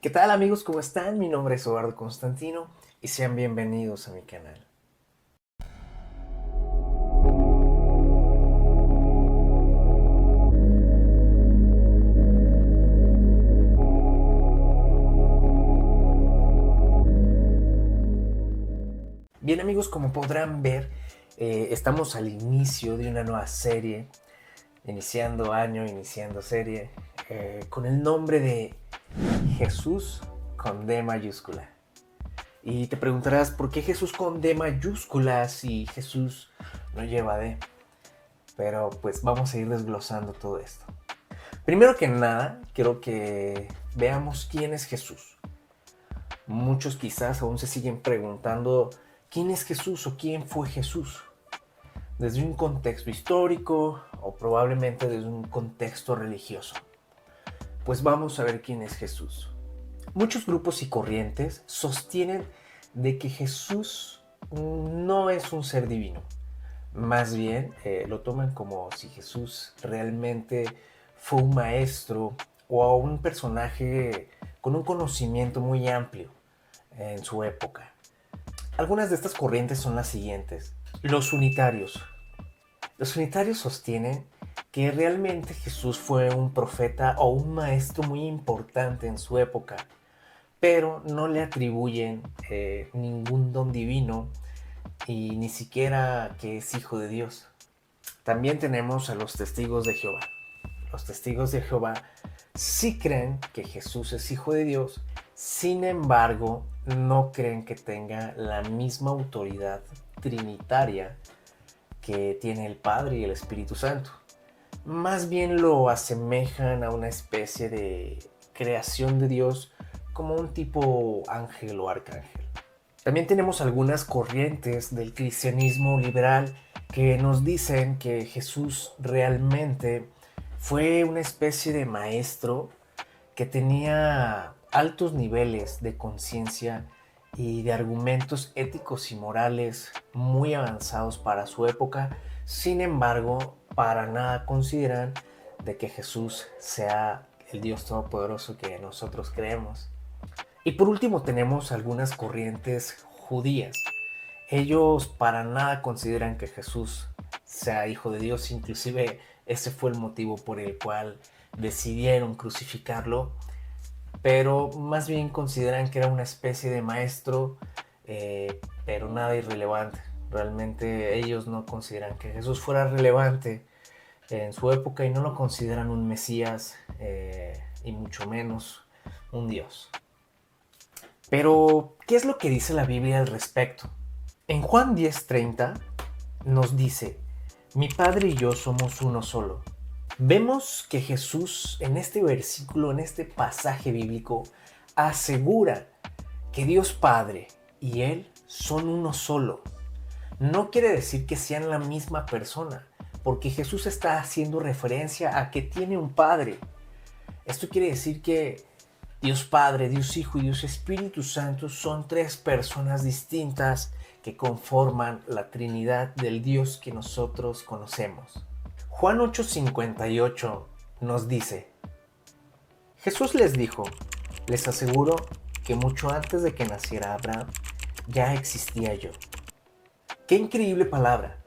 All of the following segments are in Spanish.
¿Qué tal amigos? ¿Cómo están? Mi nombre es Eduardo Constantino y sean bienvenidos a mi canal. Bien amigos, como podrán ver, estamos al inicio de una nueva serie, iniciando año, iniciando serie, con el nombre de Jesús con D mayúscula. Y te preguntarás, ¿por qué Jesús con D mayúscula si Jesús no lleva D? Pero pues vamos a ir desglosando todo esto. Primero que nada, quiero que veamos quién es Jesús. Muchos quizás aún se siguen preguntando quién es Jesús o quién fue Jesús. Desde un contexto histórico o probablemente desde un contexto religioso. Pues vamos a ver quién es Jesús. Muchos grupos y corrientes sostienen de que Jesús no es un ser divino. Más bien lo toman como si Jesús realmente fue un maestro o un personaje con un conocimiento muy amplio en su época. Algunas de estas corrientes son las siguientes. Los unitarios. Los unitarios sostienen que realmente Jesús fue un profeta o un maestro muy importante en su época, pero no le atribuyen ningún don divino y ni siquiera que es hijo de Dios. También tenemos a los testigos de Jehová. Los testigos de Jehová sí creen que Jesús es hijo de Dios, sin embargo, no creen que tenga la misma autoridad trinitaria que tiene el Padre y el Espíritu Santo. Más bien lo asemejan a una especie de creación de Dios como un tipo ángel o arcángel. También tenemos algunas corrientes del cristianismo liberal que nos dicen que Jesús realmente fue una especie de maestro que tenía altos niveles de conciencia y de argumentos éticos y morales muy avanzados para su época. Sin embargo, para nada consideran de que Jesús sea el Dios todopoderoso que nosotros creemos. Y por último tenemos algunas corrientes judías. Ellos para nada consideran que Jesús sea hijo de Dios, inclusive ese fue el motivo por el cual decidieron crucificarlo, pero más bien consideran que era una especie de maestro, pero nada irrelevante. Realmente ellos no consideran que Jesús fuera relevante en su época y no lo consideran un Mesías y mucho menos un Dios. Pero, ¿qué es lo que dice la Biblia al respecto? En Juan 10:30 nos dice, mi Padre y yo somos uno solo. Vemos que Jesús en este versículo, en este pasaje bíblico, asegura que Dios Padre y Él son uno solo. No quiere decir que sean la misma persona, porque Jesús está haciendo referencia a que tiene un Padre. Esto quiere decir que Dios Padre, Dios Hijo y Dios Espíritu Santo son tres personas distintas que conforman la Trinidad del Dios que nosotros conocemos. Juan 8:58 nos dice, Jesús les dijo, les aseguro que mucho antes de que naciera Abraham, ya existía yo. ¡Qué increíble palabra!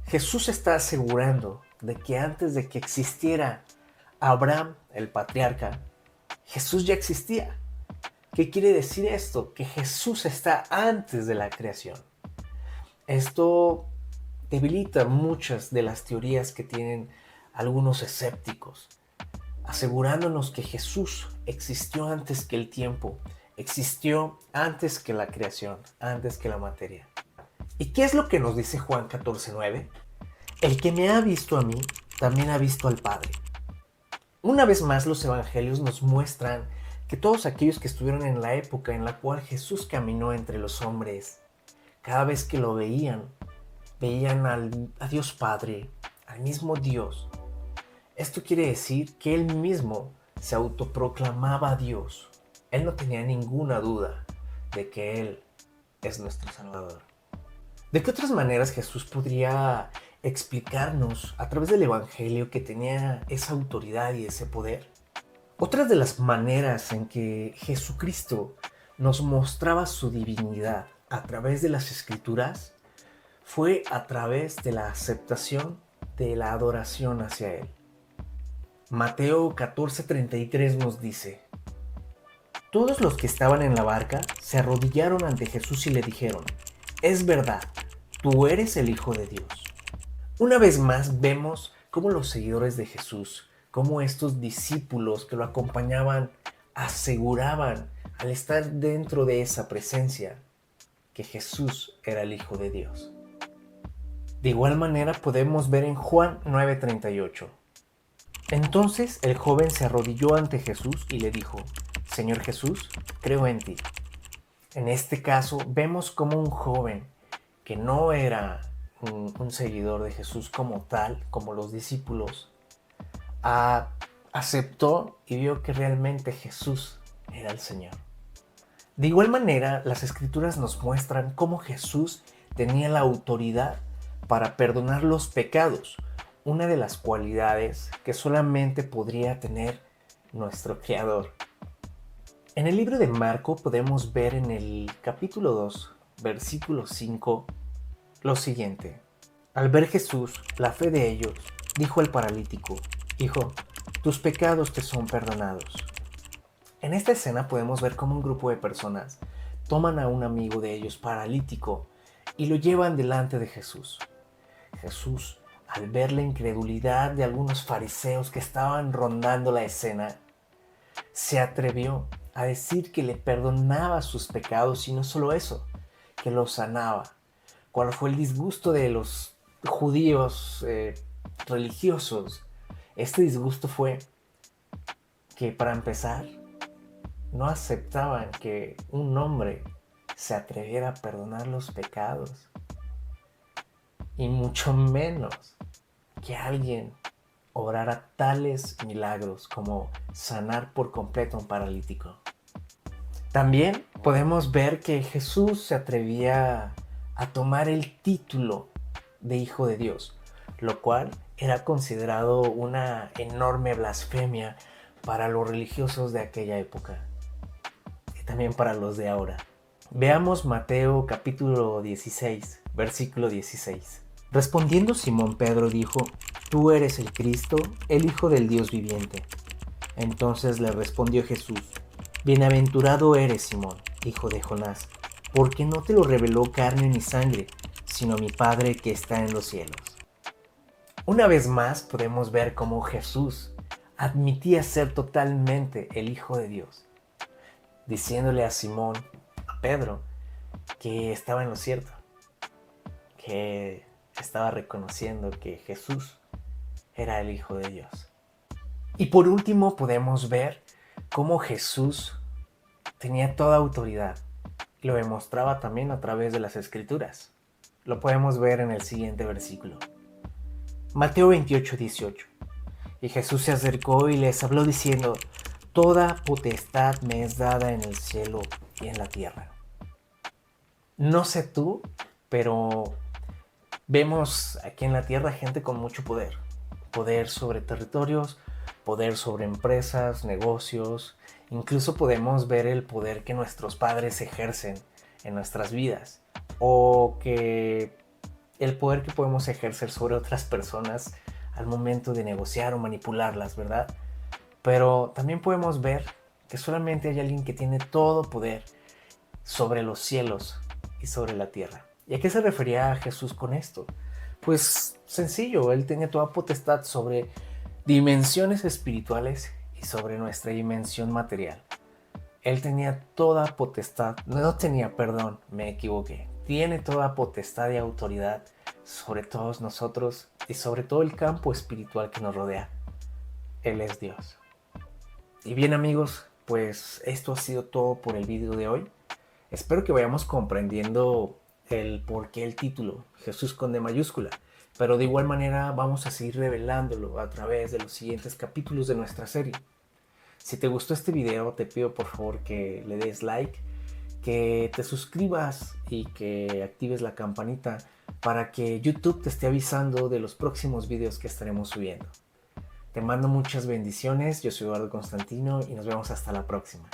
Jesús está asegurando de que antes de que existiera Abraham, el patriarca, Jesús ya existía. ¿Qué quiere decir esto? Que Jesús está antes de la creación. Esto debilita muchas de las teorías que tienen algunos escépticos, asegurándonos que Jesús existió antes que el tiempo, existió antes que la creación, antes que la materia. ¿Y qué es lo que nos dice Juan 14:9? El que me ha visto a mí, también ha visto al Padre. Una vez más los evangelios nos muestran que todos aquellos que estuvieron en la época en la cual Jesús caminó entre los hombres, cada vez que lo veían a Dios Padre, al mismo Dios. Esto quiere decir que Él mismo se autoproclamaba Dios. Él no tenía ninguna duda de que Él es nuestro Salvador. ¿De qué otras maneras Jesús podría explicarnos a través del Evangelio que tenía esa autoridad y ese poder? Otra de las maneras en que Jesucristo nos mostraba su divinidad a través de las Escrituras fue a través de la aceptación de la adoración hacia Él. Mateo 14:33 nos dice: todos los que estaban en la barca se arrodillaron ante Jesús y le dijeron: es verdad, tú eres el Hijo de Dios. Una vez más vemos cómo los seguidores de Jesús, cómo estos discípulos que lo acompañaban, aseguraban al estar dentro de esa presencia que Jesús era el Hijo de Dios. De igual manera podemos ver en Juan 9:38. Entonces el joven se arrodilló ante Jesús y le dijo: Señor Jesús, creo en ti. En este caso vemos como un joven que no era un seguidor de Jesús como tal, como los discípulos, aceptó y vio que realmente Jesús era el Señor. De igual manera, las Escrituras nos muestran cómo Jesús tenía la autoridad para perdonar los pecados, una de las cualidades que solamente podría tener nuestro Creador. En el libro de Marco podemos ver en el capítulo 2, versículo 5, lo siguiente: al ver Jesús la fe de ellos, dijo al paralítico: Hijo, tus pecados te son perdonados. En esta escena podemos ver cómo un grupo de personas toman a un amigo de ellos paralítico y lo llevan delante de Jesús. Jesús, al ver la incredulidad de algunos fariseos que estaban rondando la escena, se atrevió a decir que le perdonaba sus pecados, y no solo eso, que los sanaba. ¿Cuál fue el disgusto de los judíos religiosos? Este disgusto fue que, para empezar, no aceptaban que un hombre se atreviera a perdonar los pecados, y mucho menos que alguien obrara tales milagros como sanar por completo a un paralítico. También podemos ver que Jesús se atrevía a tomar el título de Hijo de Dios, lo cual era considerado una enorme blasfemia para los religiosos de aquella época y también para los de ahora. Veamos Mateo capítulo 16, versículo 16. Respondiendo Simón Pedro dijo: Tú eres el Cristo, el Hijo del Dios viviente. Entonces le respondió Jesús: Bienaventurado eres, Simón, hijo de Jonás, porque no te lo reveló carne ni sangre, sino mi Padre que está en los cielos. Una vez más podemos ver cómo Jesús admitía ser totalmente el Hijo de Dios, diciéndole a Simón, a Pedro, que estaba en lo cierto, que estaba reconociendo que Jesús era el Hijo de Dios. Y por último podemos ver cómo Jesús tenía toda autoridad. Lo demostraba también a través de las Escrituras. Lo podemos ver en el siguiente versículo. Mateo 28:18. Y Jesús se acercó y les habló diciendo: Toda potestad me es dada en el cielo y en la tierra. No sé tú, pero vemos aquí en la tierra gente con mucho poder. Poder sobre territorios, poder sobre empresas, negocios. Incluso podemos ver el poder que nuestros padres ejercen en nuestras vidas. O que el poder que podemos ejercer sobre otras personas al momento de negociar o manipularlas, ¿verdad? Pero también podemos ver que solamente hay alguien que tiene todo poder sobre los cielos y sobre la tierra. ¿Y a qué se refería Jesús con esto? Pues sencillo, Él tenía toda potestad sobre dimensiones espirituales y sobre nuestra dimensión material. Él tenía toda potestad, me equivoqué. Tiene toda potestad y autoridad sobre todos nosotros y sobre todo el campo espiritual que nos rodea. Él es Dios. Y bien, amigos, pues esto ha sido todo por el video de hoy. Espero que vayamos comprendiendo el por qué el título, Jesús con D mayúscula. Pero de igual manera vamos a seguir revelándolo a través de los siguientes capítulos de nuestra serie. Si te gustó este video, te pido por favor que le des like, que te suscribas y que actives la campanita para que YouTube te esté avisando de los próximos videos que estaremos subiendo. Te mando muchas bendiciones. Yo soy Eduardo Constantino y nos vemos hasta la próxima.